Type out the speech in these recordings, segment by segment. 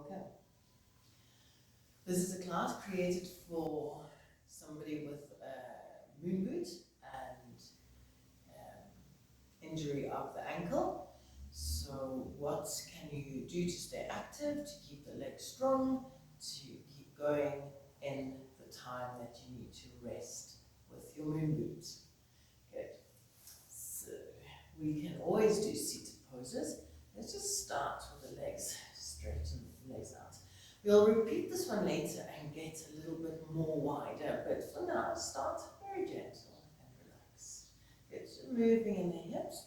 Welcome. This is a class created for somebody with a moon boot and injury of the ankle. So what can you do to stay active, to keep the legs strong, to keep going in the time that you need to rest with your moon boots? Good. So we can always do seated poses. Let's just start with the legs, straighten the legs out. We'll repeat this one later and get a little bit more wider, but for now, start very gentle and relax. Good, so moving in the hips.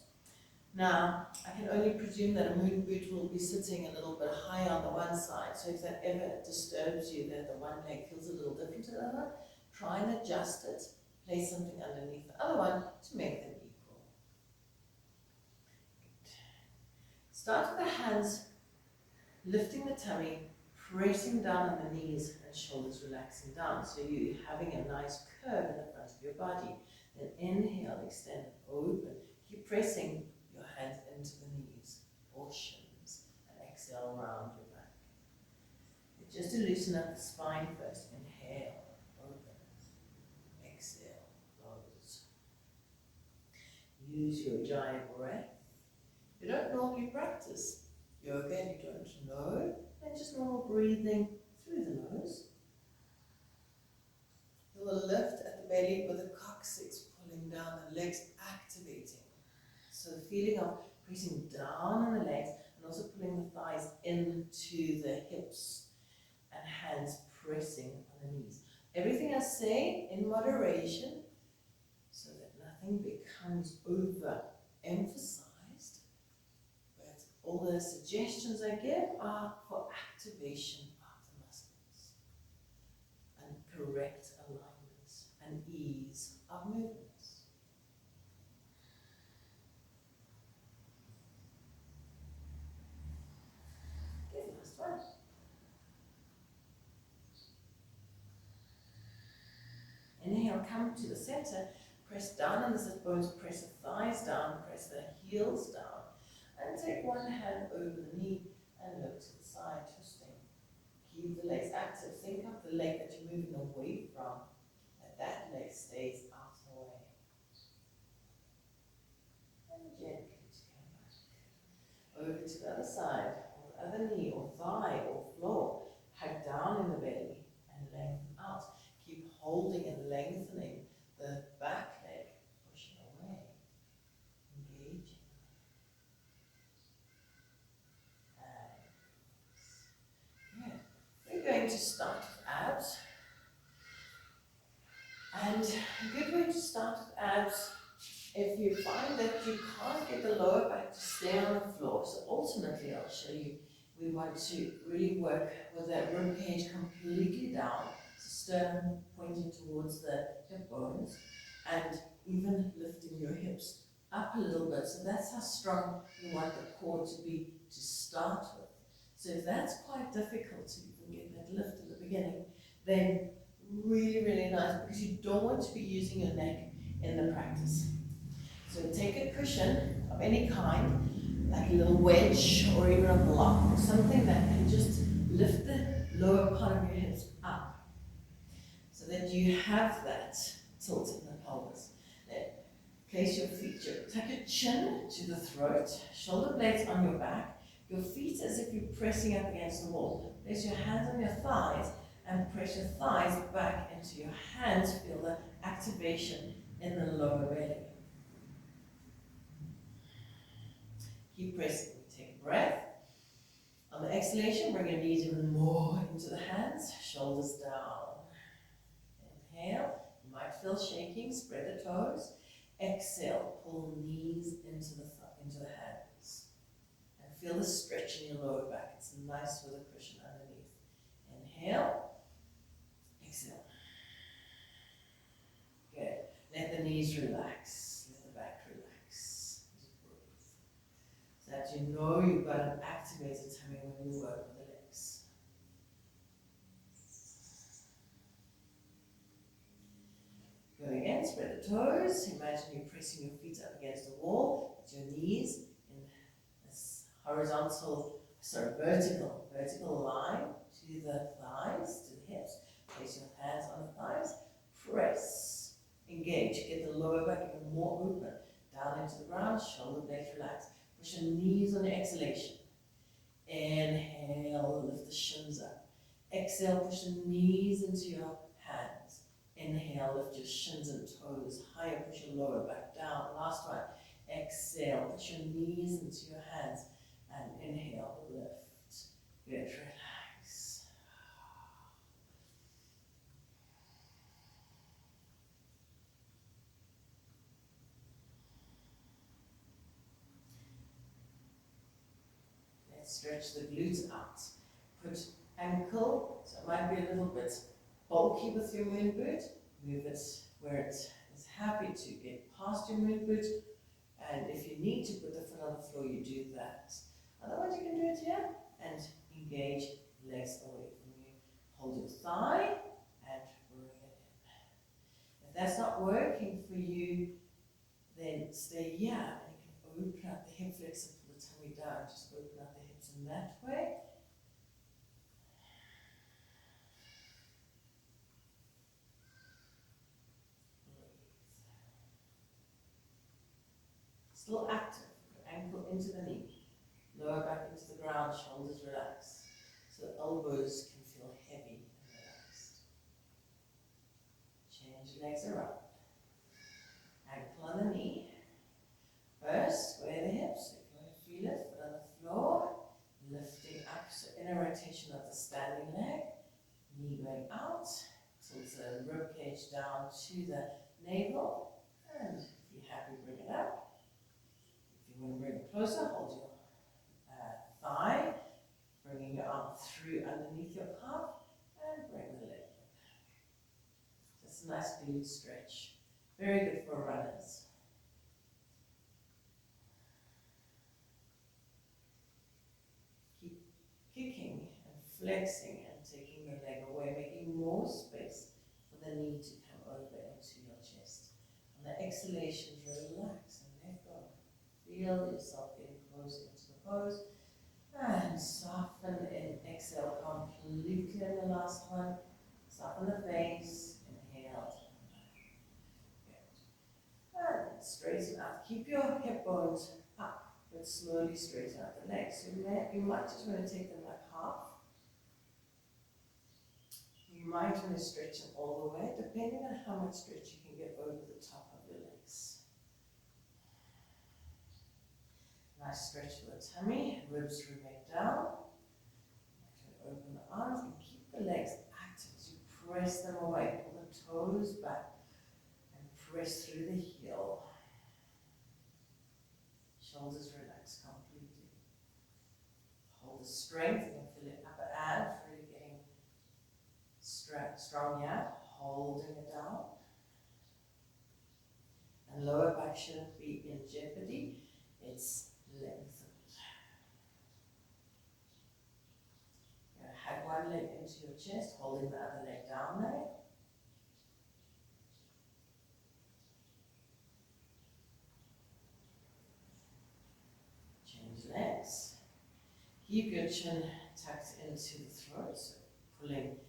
Now, I can only presume that a moon boot will be sitting a little bit high on the one side, so if that ever disturbs you, that the one leg feels a little different to the other, try and adjust it, place something underneath the other one to make them equal. Good. Start with the hands, lifting the tummy, pressing down on the knees and shoulders relaxing down. So you're having a nice curve in the front of your body. Then inhale, extend, open. Keep pressing your hands into the knees or shins. And exhale, round your back. Just to loosen up the spine first. Inhale, open. Exhale, close. Use your giant breath. You don't normally practice yoga and you don't know, and just normal breathing through the nose. You will lift at the belly with the coccyx pulling down, the legs activating. So the feeling of pressing down on the legs and also pulling the thighs into the hips and hands pressing on the knees. Everything I say in moderation so that nothing becomes overemphasized. All the suggestions I give are for activation of the muscles and correct alignments and ease of movements. Okay, last one. Inhale, come to the center, press down on the sit bones, press the thighs down, press the heels down. And take one hand over the knee and look to the side, twisting. Keep the legs active. Think of the leg that you're moving away from, and that leg stays out of the way. And gently to come back. Over to the other side, or the other knee, or thigh, or floor. Hug down in the belly and lengthen out. Keep holding and lengthening the back leg, pushing away. Engaging. Going to start with abs, and a good way to start with abs, if you find that you can't get the lower back to stay on the floor, so ultimately I'll show you, we want to really work with that rib cage completely down, sternum pointing towards the hip bones, and even lifting your hips up a little bit, so that's how strong you want the core to be to start with. So if that's quite difficult to even get that lift at the beginning, then really, really nice, because you don't want to be using your neck in the practice. So take a cushion of any kind, like a little wedge or even a block, or something that can just lift the lower part of your hips up, so that you have that tilt in the pelvis. Then place your feet, tuck your chin to the throat, shoulder blades on your back, your feet as if you're pressing up against the wall. Place your hands on your thighs and press your thighs back into your hands. Feel the activation in the lower belly. Keep pressing. Take a breath. On the exhalation, bring your knees even more into the hands, shoulders down. Inhale. You might feel shaking. Spread the toes. Exhale. Pull knees into the hands. Feel the stretch in your lower back. It's nice with a cushion underneath. Inhale. Exhale. Good. Let the knees relax. Let the back relax. Just breathe. So that you know you've got an activated tummy when you work with the legs. Go again. Spread the toes. Imagine you're pressing your feet up against the wall with your knees in this horizontal vertical line to the thighs, to the hips. Place your hands on the thighs, press, engage, get the lower back even more open, down into the ground, shoulder blades relax. Push your knees on the exhalation. Inhale, lift the shins up. Exhale, push the knees into your hands. Inhale, lift your shins and toes higher, push your lower back down. Last one. Exhale, push your knees into your hands. And inhale, lift. Good, relax. Let's stretch the glutes out. Put ankle, so it might be a little bit bulky with your moon boot. Move it where it is happy to get past your moon boot. And if you need to put the foot on the floor, you do that. Otherwise, you can do it here and engage legs away from you. Hold your thigh and bring it in. If that's not working for you, then stay here and you can open up the hip flexor, pull the tummy down. Just open up the hips in that way. Still active. Ankle into the knee. Lower back into the ground, shoulders relax. So the elbows can feel heavy and relaxed. Change legs around. Ankle on the knee. First, square the hips. If you want to feel it, foot on the floor. Lifting up, so inner rotation of the standing leg. Knee going out. Tilt the rib cage down to the navel. And if you're happy, bring it up. If you want to bring it closer, hold your thigh, bringing your arm through underneath your calf, and bring the leg in. Just a nice glute stretch. Very good for runners. Keep kicking and flexing and taking the leg away, making more space for the knee to come over into your chest. On the exhalation, relax and let go. Feel yourself getting close into the pose. And soften in. Exhale completely in the last one. Soften the face. Inhale. Good. And straighten out. Keep your hip bones up, but slowly straighten out the legs. So you might just want to take them like half. You might want to stretch them all the way, depending on how much stretch you can get over the top of your legs. Nice stretch for the tummy, ribs remain down. Open the arms and keep the legs active as you press them away. Pull the toes back and press through the heel. Shoulders relax completely. Hold the strength. You can feel your upper abs really getting strong here. Holding it down. And lower back shouldn't be in jeopardy. It's lengthened. You're going to have one leg into your chest, holding the other leg down there. Change legs. Keep your chin tucked into the throat, so pulling it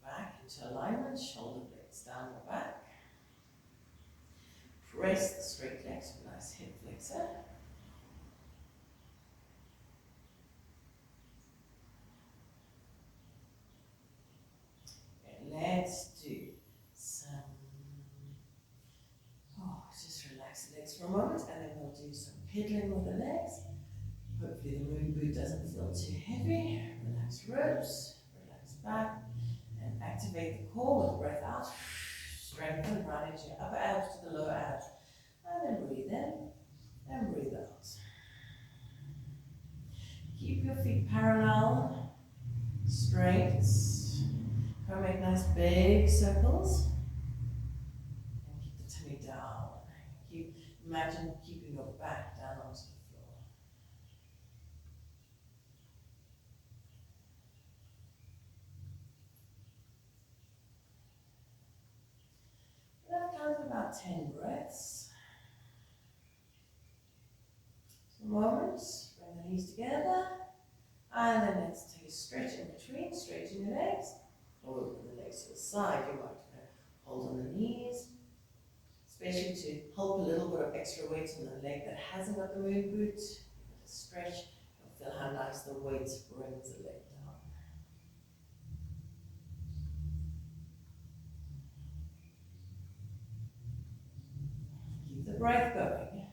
back into alignment, shoulder blades down your back. Press the straight legs with a nice hip flexor. Let's do some, just relax the legs for a moment, and then we'll do some pedaling with the legs. Hopefully the moon boot doesn't feel too heavy. Relax ribs, relax back, and activate the core with breath out. Strengthen right into your upper abs to the lower abs. And then breathe in and breathe out. Keep your feet parallel, straight. Make nice big circles and keep the tummy down. Imagine keeping your back down onto the floor. That counts about 10 breaths. Some moments, bring the knees together, And then let's take a stretch in between, straighten your legs, or open the legs to the side. You might hold on the knees, especially to help a little bit of extra weight on the leg that hasn't got the moon boot. Give it a stretch, you'll feel how nice the weight brings the leg down. Keep the breath going.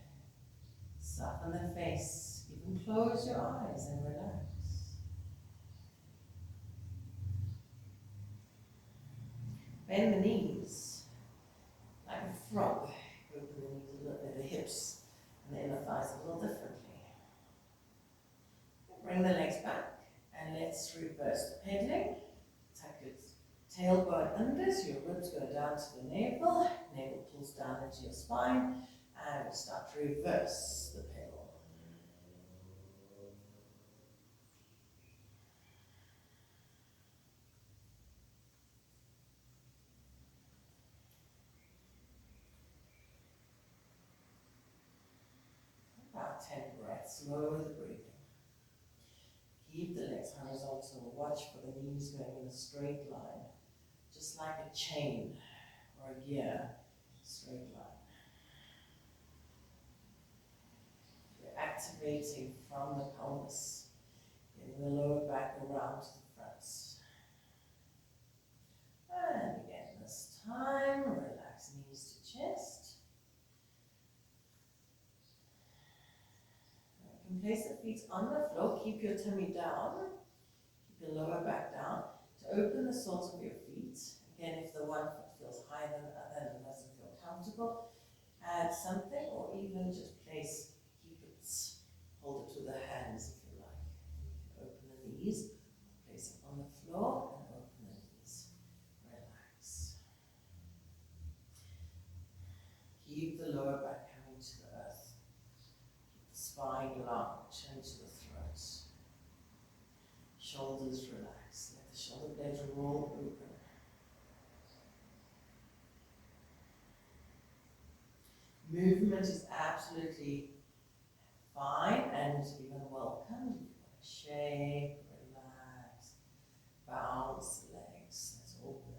Soften the face. Even close your eyes and relax. Bend the knees like a frog. Open the knees a little bit, the hips and the inner thighs a little differently. Bring the legs back and let's reverse the pedaling. Tuck your tailbone under so your ribs go down to the navel. Navel pulls down into your spine and we start to reverse the pedal. About 10 breaths, lower the breathing. Keep the legs horizontal, watch for the knees going in a straight line, just like a chain or a gear, straight line. You're activating from the pelvis, getting the lower back around to the front. And again, this time, relax knees to chest. You can place the feet on the floor, keep your tummy down, keep your lower back down, to open the soles of your feet. Again, if the one foot feels higher than the other and doesn't feel comfortable, add something or even just place, keep it, hold it to the hands if you like. You can open the knees, place it on the floor and open the knees. Relax. Keep the lower back coming to the earth. Keep the spine long, chin to the throat. Shoulders relax. Let the shoulder blades roll open. Movement is absolutely fine and even welcome. You want to shake, relax, bounce the legs. That's all good.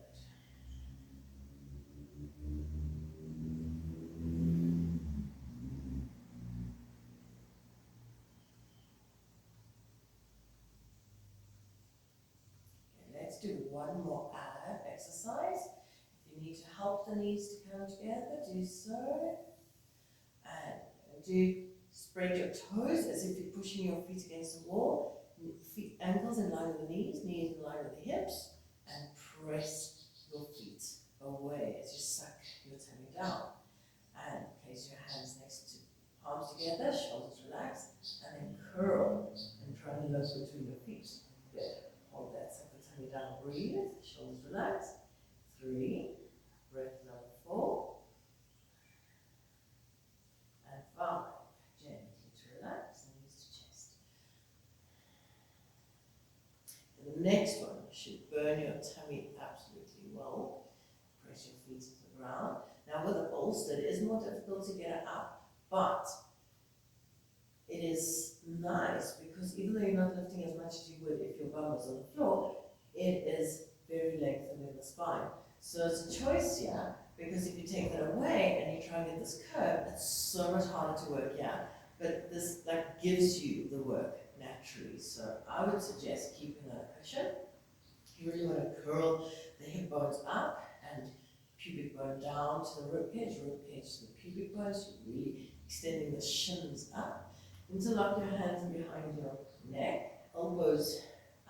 Okay, let's do one more ab exercise. If you need to help the knees to come together, do so. And do spread your toes as if you're pushing your feet against the wall. Feet, ankles in line with the knees in line with the hips, and press your feet away as you suck your tummy down. And place your hands next to palms together, shoulders relaxed, and then curl and try and look between your feet. Good. Hold that, suck the tummy down, breathe, shoulders relaxed. 3, breath number 4. And 5, gently to relax, knees to chest. And the next one should burn your tummy absolutely well. Press your feet to the ground. Now with a bolster, it is more difficult to get it up, but it is nice because even though you're not lifting as much as you would if your bum was on the floor, it is very lengthened in the spine. So it's a choice here, because if you take that away and you try and get this curve, it's so much harder to work here. But this gives you the work naturally. So I would suggest keeping a cushion. You really want to curl the hip bones up and pubic bone down to the ribcage to the pubic bone. So you're really extending the shins up. Interlock your hands behind your neck, elbows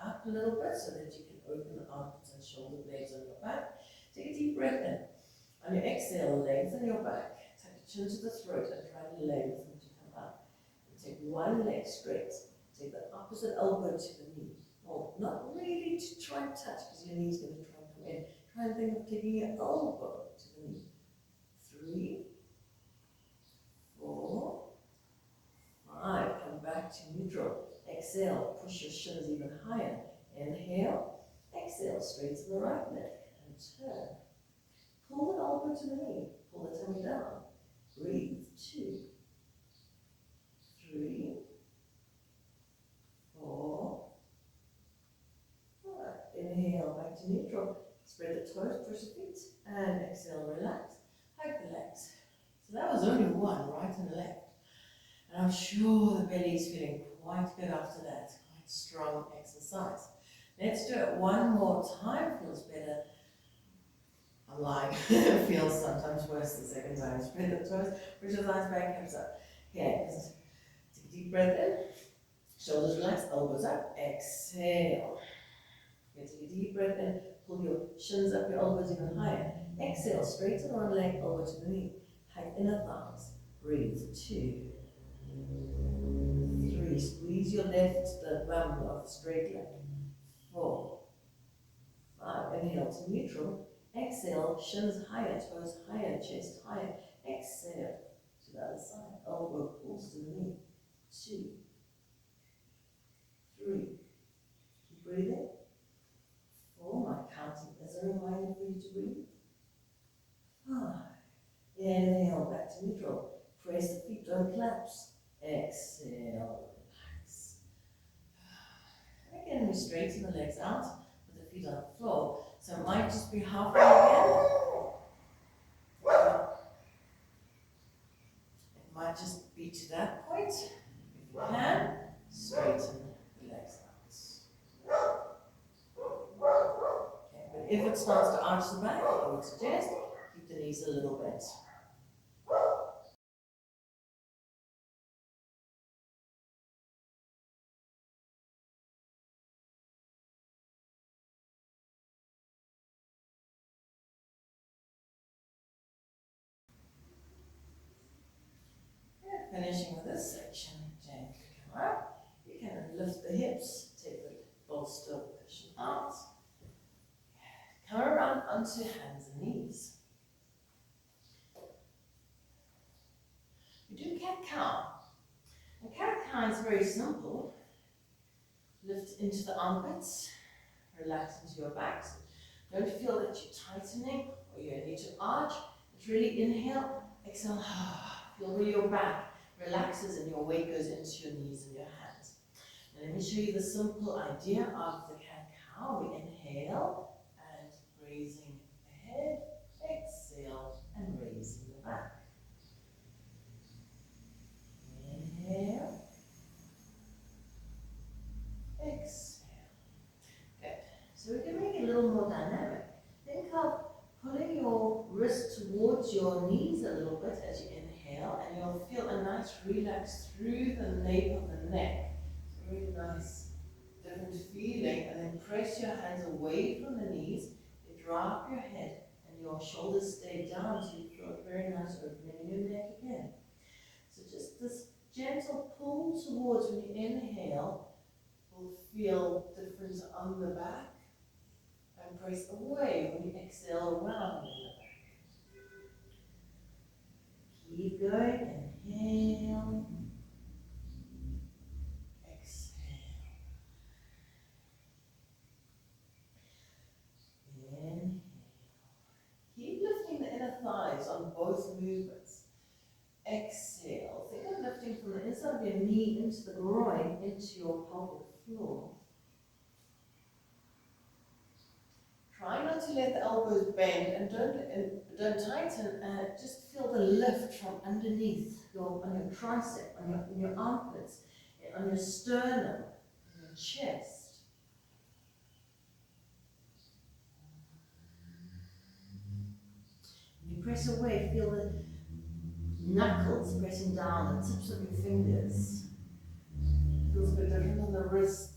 up a little bit so that you can open the armpits and shoulder blades on your back. Take a deep breath in. On your exhale, lengthen your back. Tuck your chin to the throat and try to lengthen to come up. And take one leg straight. Take the opposite elbow to the knee. Well, not really to try and touch because your knee's going to try and come in. Try and think of taking your elbow to the knee. 3, 4, 5. Come back to neutral. Exhale, push your shins even higher. Inhale, exhale, straight to the right leg and turn. Pull the elbow to the knee. Pull the tummy down. Breathe. 2, 3, 4, to neutral. Spread the toes, push the feet, and exhale, relax. Hike the legs. So that was only one, right and left. And I'm sure the belly is feeling quite good after that. Quite strong exercise. Let's do it one more time. Feels better. I'm lying. It feels sometimes worse the second time. Spread the toes, push the thighs back, hips up. Okay, take a deep breath in. Shoulders relaxed, elbows up. Exhale. Take a deep breath in. Pull your shins up, your elbows even higher. Exhale, straighten one leg, elbow to the knee. Hike inner thighs. Breathe. 2, 3. Squeeze your left the bum of the straight leg. 4, 5. Inhale to neutral. Exhale, shins higher, toes higher, chest higher. Exhale to the other side. Elbow pulls to the knee. 2, 3. Keep breathing. 4. My counting as a reminder for you to breathe. 5. Inhale, back to neutral. Press the feet, don't collapse. Exhale, relax. Again, we straighten the legs out with the feet on the floor. So it might just be halfway again. It might just be to that point. If you can, straighten the legs out. Okay, but if it starts to arch the back, I would suggest keep the knees a little bent. Finishing with this section, gently come up. You can lift the hips, take the bolster cushion out. Come around onto hands and knees. We do cat-cow. And cat-cow is very simple. Lift into the armpits, relax into your back. Don't feel that you're tightening or you need to arch. It's really inhale, exhale, feel where your back relaxes and your weight goes into your knees and your hands. And let me show you the simple idea of the cat-cow. We inhale and raising the head, exhale and raising the back. Inhale, exhale. Good. So we can make it a little more dynamic. Think of pulling your wrist towards your knees a little bit as you inhale, and you'll feel a nice relax through the nape of the neck. It's a really nice, different feeling. And then press your hands away from the knees, you drop your head, and your shoulders stay down, so you feel a very nice opening in your neck again. So just this gentle pull towards when you inhale will feel different on the back. And press away when you exhale around in the back. Keep going. Inhale. Exhale. Inhale. Keep lifting the inner thighs on both movements. Exhale. Think of lifting from the inside of your knee into the groin, into your pelvic floor. Try not to let the elbows bend and don't tighten. Just feel the lift from underneath on your tricep, on your armpits, on your sternum, on your chest. When you press away, feel the knuckles pressing down, the tips of your fingers. It feels a bit different on the wrist.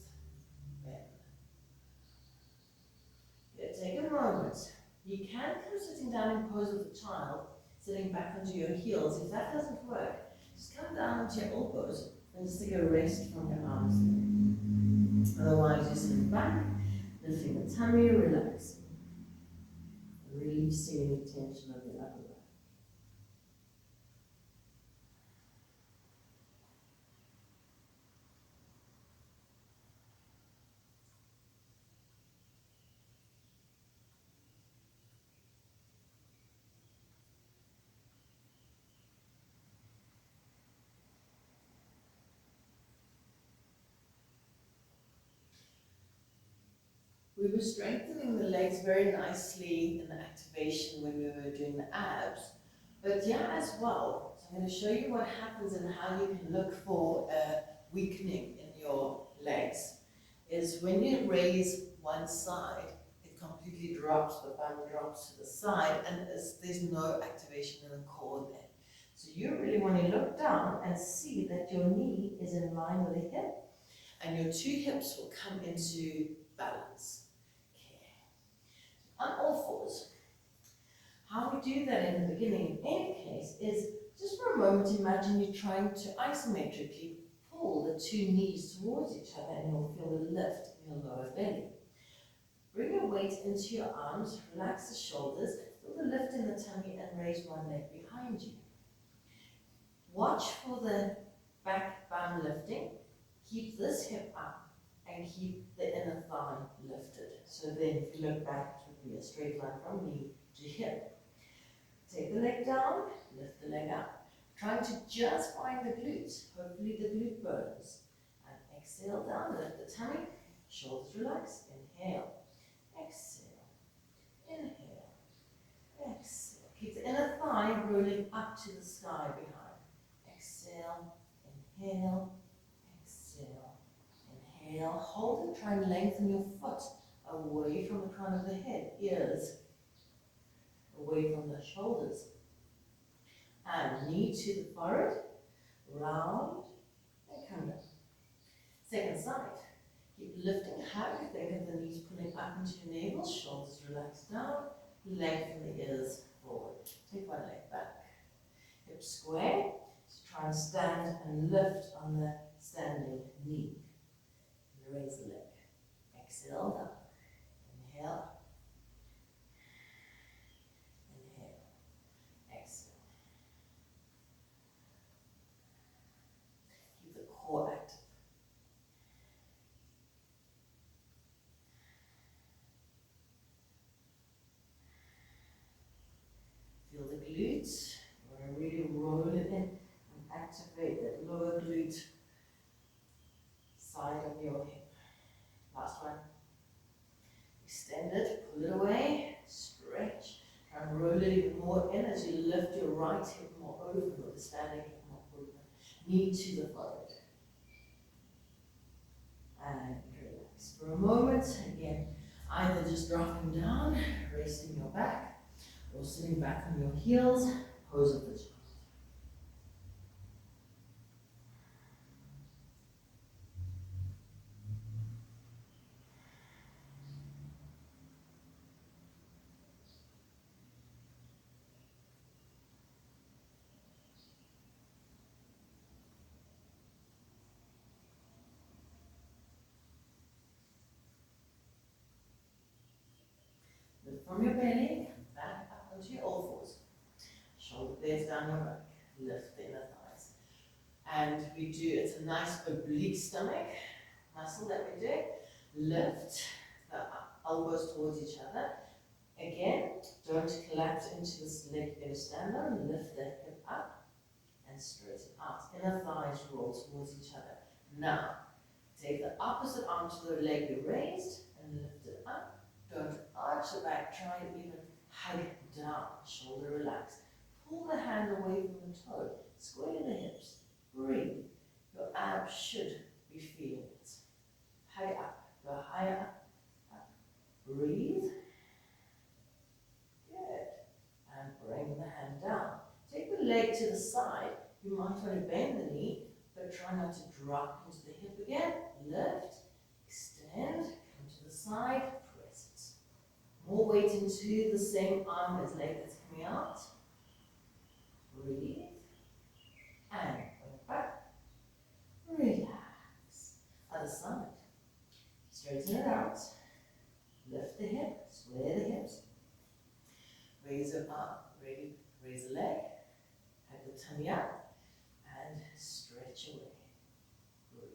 Take a moment. You can come sitting down in pose of the child, sitting back onto your heels. If that doesn't work, just come down onto your elbows and just take a rest from your arms. Otherwise, you sit back, lifting the tummy, relaxing. Releasing any tension of the upper back. We were strengthening the legs very nicely in the activation when we were doing the abs, but yeah, as well. So I'm going to show you what happens and how you can look for a weakening in your legs. Is when you raise one side, it completely drops, the bum drops to the side, and there's no activation in the core there. So you really want to look down and see that your knee is in line with the hip, and your two hips will come into balance. Okay. On all fours. How we do that in the beginning, in any case, is just for a moment imagine you're trying to isometrically pull the two knees towards each other, and you'll feel a lift in your lower belly. Bring your weight into your arms, relax the shoulders, feel the lift in the tummy, and raise one leg behind you. Watch for the back bum lifting. Keep this hip up and keep the inner thigh lifted. So then if you look back, it would be a straight line from knee to hip. Take the leg down, lift the leg up. Trying to just find the glutes. Hopefully the glute burns. And exhale down, lift the tummy, shoulders relax, inhale, exhale, inhale, exhale. Keep the inner thigh rolling up to the sky behind. Exhale, inhale, exhale, inhale. Hold and try and lengthen your foot away from the crown of the head, ears, away from the shoulders. And knee to the forehead, round, and come down. Second side. Keep lifting high. Think of the knees pulling up into your navel, shoulders relax down, lengthen the ears forward. Take one leg back. Hips square. So try and stand and lift on the standing knee. Raise the leg. Exhale down. Inhale. Inhale. Exhale. Keep the core active. Feel the glutes. We're going to really roll it in and activate that lower glute side of your hip. Last one. Extend it, pull it away, stretch, try and roll it even more in as you lift your right hip more over with the standing hip more open. Knee to the forehead. And relax for a moment. Again, either just dropping down, resting your back, or sitting back on your heels, pose of the child. Lift from your belly, back up onto your all fours. Shoulder blades down your back, lift the inner thighs. And we do, it's a nice oblique stomach muscle that we do. Lift the elbows towards each other. Again, don't collapse into this leg better stand on. Lift the hip up and straighten out. Inner thighs roll towards each other. Now, take the opposite arm to the leg you raised and lift it up. Don't arch the back, try and even hug down, shoulder relaxed. Pull the hand away from the toe, square the hips, breathe. Your abs should be feeling it. High up, go higher up, breathe. Good. And bring the hand down. Take the leg to the side. You might want to bend the knee, but try not to drop into the hip again. Lift, extend, come to the side, press it. More weight into the same arm as leg that's coming out. Breathe. And bring it back. Relax. Other side. Straighten it out. Lift the hip. Square the hips. Raise your arm. Raise the leg. Have the tummy up. And stretch away. Breathe.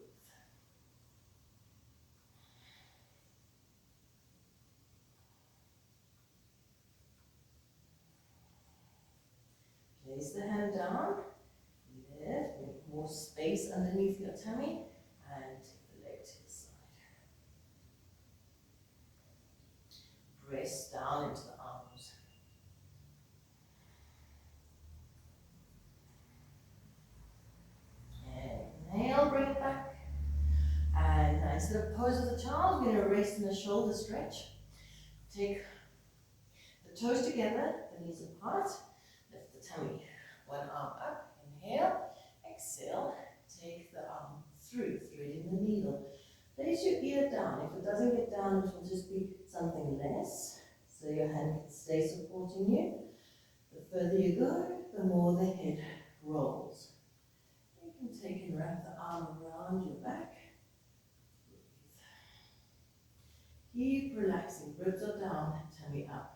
Place the hand down. Lift. Make more space underneath your tummy. And take the leg to the side. down into the arms. Inhale, bring it back. And now instead of pose of the child, we're going to rest in the shoulder stretch. Take the toes together, the knees apart, lift the tummy. One arm up, inhale, exhale, take the arm through, threading the needle. Place your ear down. If it doesn't get down, it will just be something less, so your hand can stay supporting you. The further you go, the more the head rolls. You can take and wrap the arm around your back. Keep relaxing, ribs are down, tummy up.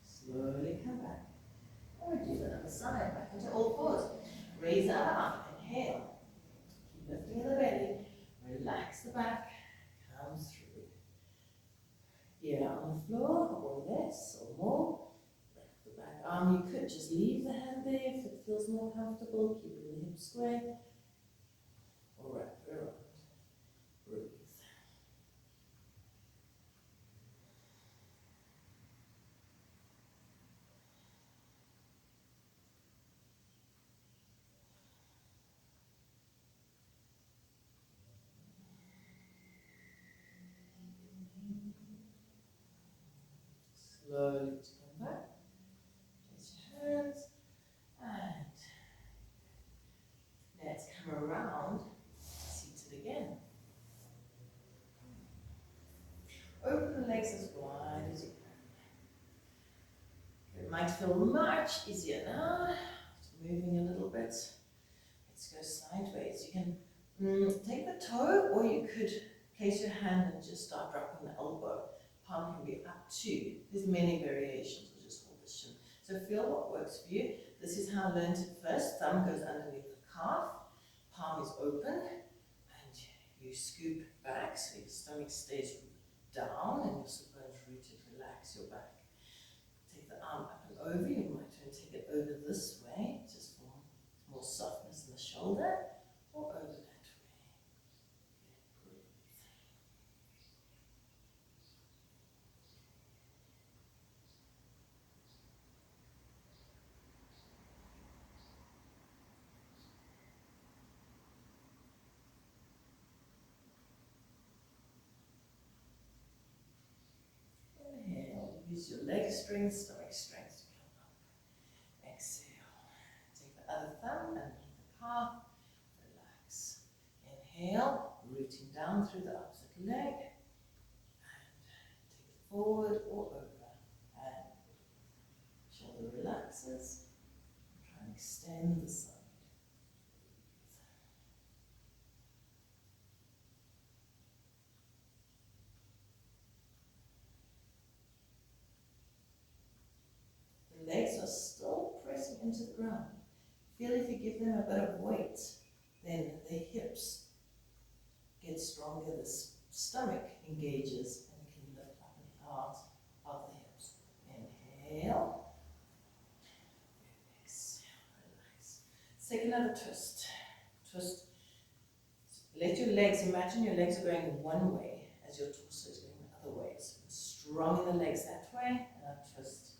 Slowly come back. And we do the other side, back into all fours. Raise our arm, inhale. Keep lifting the belly. Relax the back, come through. Ear on the floor, or less, or more. Lift the back arm. You could just leave the hand there if it feels more comfortable. Keeping the hips square. Or wrap it around. Breathe. Slowly come back. Place your hands. And let's come around. Seated again. Open the legs as wide as you can. It might feel much easier now. It's moving a little bit. Let's go sideways. You can take the toe, or you could place your hand and just start dropping the elbow. Palm can be up too. There's many variations, or just hold the shin. So feel what works for you. This is how I learned it first. Thumb goes underneath the calf. Palm is open. And you scoop back so your stomach stays down and your sit bones rooted. Relax your back. Take the arm up and over. You might try and take it over this way, just for more softness in the shoulder, or over that way. Breathe. Inhale, use your leg strength, stomach strength to come up. Exhale. Take the other thumb underneath the calf. Relax. Inhale, rooting down through the opposite leg. And take it forward or over. And shoulder relaxes. Try and extend the side. The legs are still pressing into the ground. Feel if you give them a bit of weight, then the hips get stronger, the stomach engages, and you can lift up and out of the hips. Inhale. Exhale, relax. Take another twist. Twist. Let your legs, imagine your legs are going one way as your torso is going the other way. So strong in the legs that way, and a twist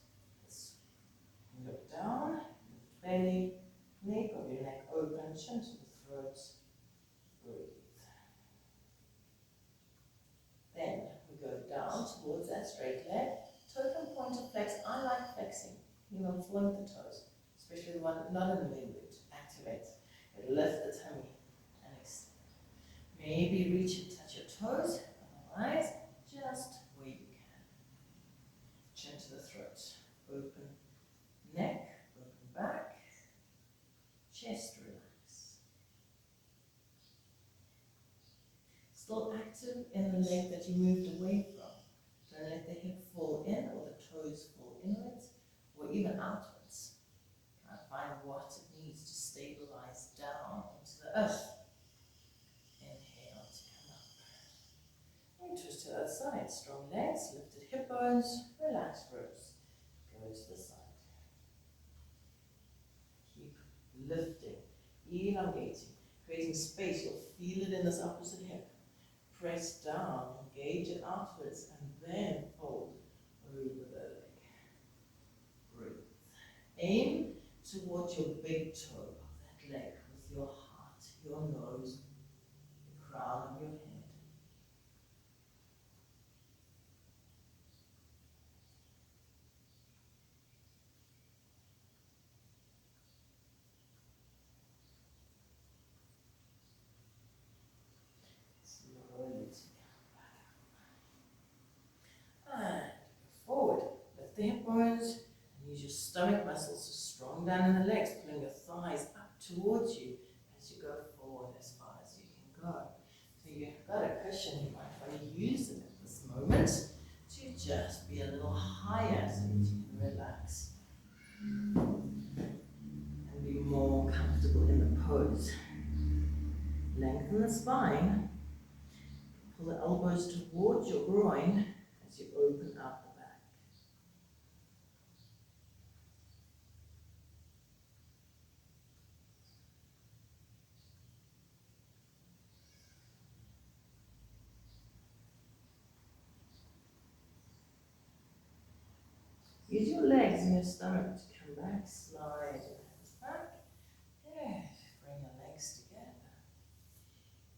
this way. Look down, belly, neck of your neck open, chin to the throat. Breathe. Then we go down towards that straight leg. Totem pointer flex. I like flexing. You know, flowing the toes, especially the one not in the main root. Activate. It lift the tummy and extend. Maybe reach and touch your toes. Otherwise, just where you can. Chin to the throat. Open neck. Open back. Chest relax. Still active in the leg that you moved away from. Don't let the hip fall in or the toes fall inwards or even outwards. Try and find what it needs to stabilize down into the earth. Inhale to come up. And twist to the other side. Strong legs, lifted hip bones, relaxed ribs. Go to the side. Keep lifting elongating, creating space. You'll feel it in this opposite hip. Press down, engage it outwards, and then fold over the leg. Breathe. Aim towards your big toe of that leg with your heart, your nose, the crown of your head. Slowly to come back. And forward. Lift the hip bones and use your stomach muscles to strong down in the legs, pulling your thighs up towards you as you go forward as far as you can go. So you've got a cushion, you might want to use it at this moment to just be a little higher so that you can relax and be more comfortable in the pose. Lengthen the spine, pull the elbows towards your groin as you open up the back. Use your legs and your stomach to come back, slide your hands back. Good. Bring your legs together.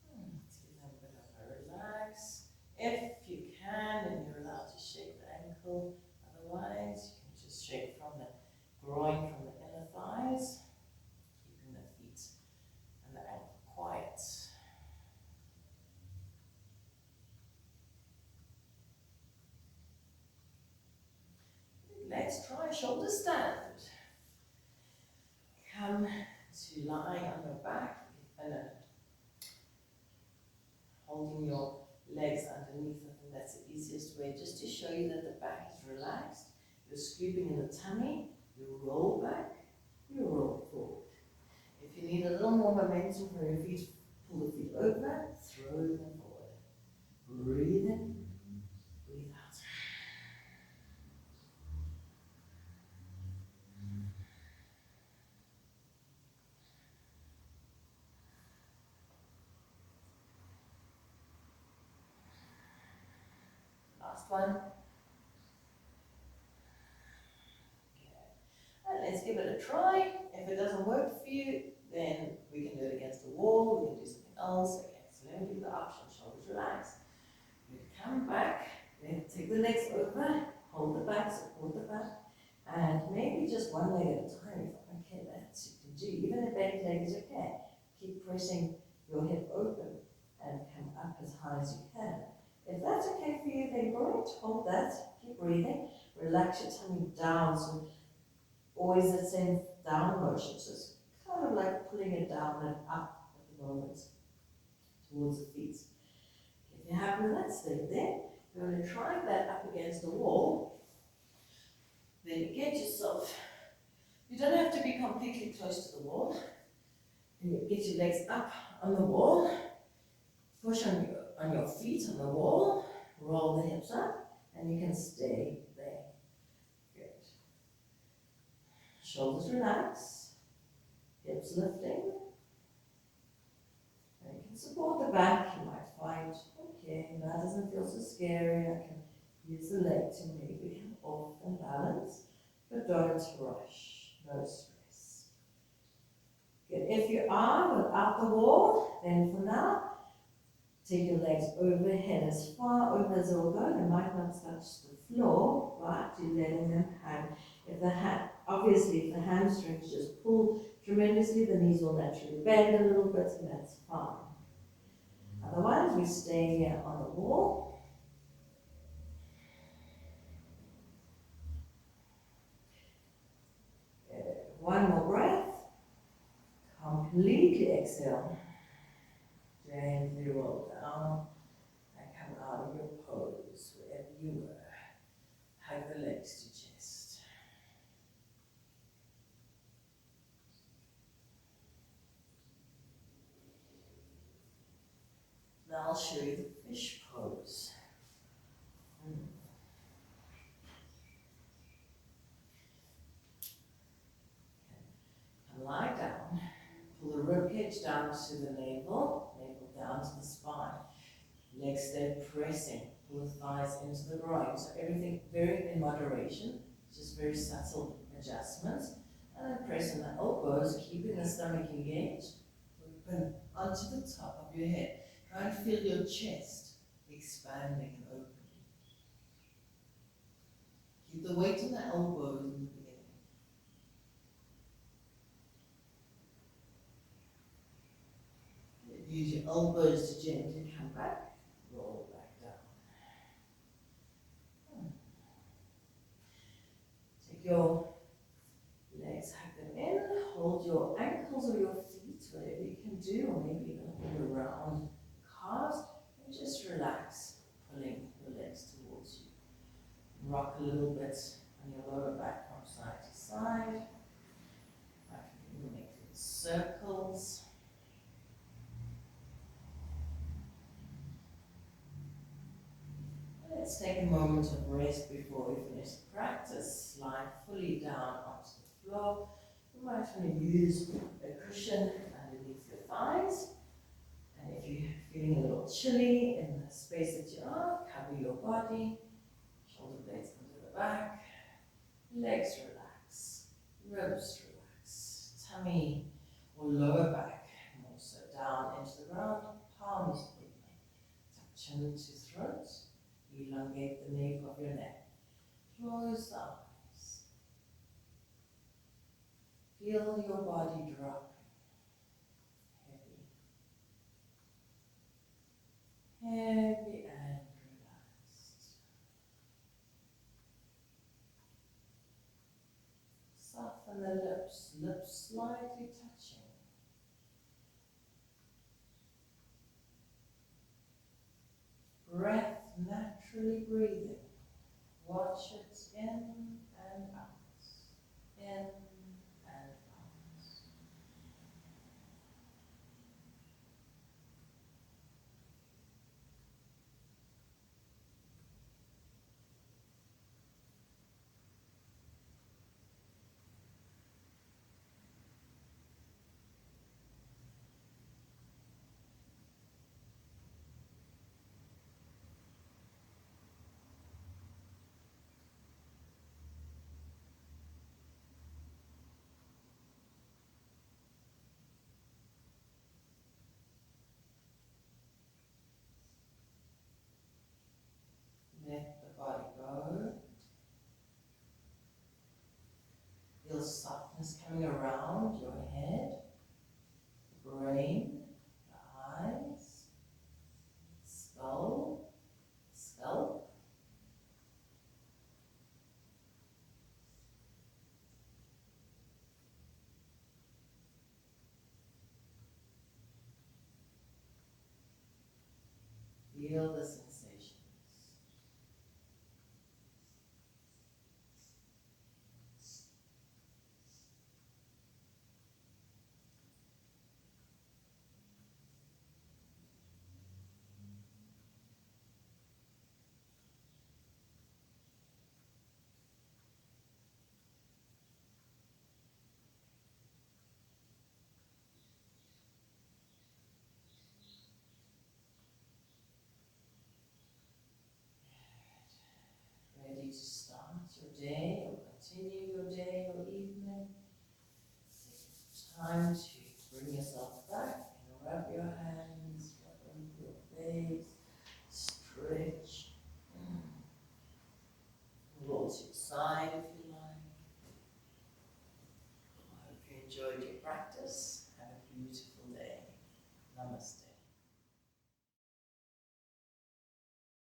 Give them a bit of a relax. If you can, and you're allowed to shake the ankle. Otherwise, you can just shake from the groin, from the inner thighs, keeping the feet and the ankle quiet. Let's try shoulder stand. Come to lying on your back and holding your legs underneath. I think that's the easiest way, just to show you that the back is relaxed. You're scooping in the tummy, you roll back, you roll forward. If you need a little more momentum from your feet, pull the feet over, throw them forward. Breathe in, breathe out. Last one. Let's give it a try. If it doesn't work for you, then we can do it against the wall, we can do something else. Okay, so let me give you the option, shoulders relax. You come back, then take the legs over, hold the back, support the back, and maybe just one leg at a time. Okay, that's you can do. Even a bent leg is okay. Keep pressing your hip open and come up as high as you can. If that's okay for you, then great. Hold that, keep breathing, relax your tummy down. So always the same down motion, so it's kind of like pulling it down and up at the moment towards the feet. If you're happy with that, stay there. You're going to try that up against the wall. Then you get yourself, you don't have to be completely close to the wall. And you get your legs up on the wall, push on your feet on the wall, roll the hips up, and you can stay there. Good. Shoulders relax, hips lifting. And you can support the back. You might find, okay, that doesn't feel so scary. I can use the leg to maybe come off and balance, but don't rush, no stress. Good. If you are without the wall, then for now, take your legs overhead as far over as they'll go. They might not touch the floor, right? You're letting them hang. Obviously, if the hamstrings just pull tremendously, the knees will naturally bend a little bit, and that's fine. Otherwise, we stay here on the wall. One more breath. Completely exhale. Gently roll down and come out of your pose, wherever you were. Hug the legs to chest. Now I'll show you the fish pose. Lie down, Pull the ribcage down to the navel, navel down to the spine. Legs stay pressing. Pull the thighs into the groin. So everything very in moderation, just very subtle adjustments. And then press on the elbows, keeping the stomach engaged. Open onto the top of your head. Try and feel your chest expanding and opening. Keep the weight on the elbows in the beginning. Use your elbows to gently come back, roll back down. Take your legs, hug them in, hold your ankles or your feet, whatever you can do, or maybe even hold around calves, and just relax, pulling your legs towards you. Rock a little bit on your lower back from side to side. Make little circles. Let's take a moment of rest before we finish the practice. Slide fully down onto the floor. You might want to use a cushion underneath your thighs. And if you're feeling a little chilly in the space that you are, cover your body. Shoulder blades come to the back. Legs relax. Ribs relax. Tummy or lower back more so down into the ground. Palms open. Tuck chin to throat. Elongate the nape of your neck. Close the eyes. Feel your body dropping. Heavy. Heavy and relaxed. Soften the lips. Lips slightly touching. Breath naturally breathing. Watch it in and out. In and out. Let the body go. Feel softness coming around your head, brain, the eyes, skull, scalp. Feel the sensations. Ready to start your day or continue your day or evening. Take time to bring yourself back and rub your hands, rub over your face, stretch. Roll to your side if you like. I hope you enjoyed your practice.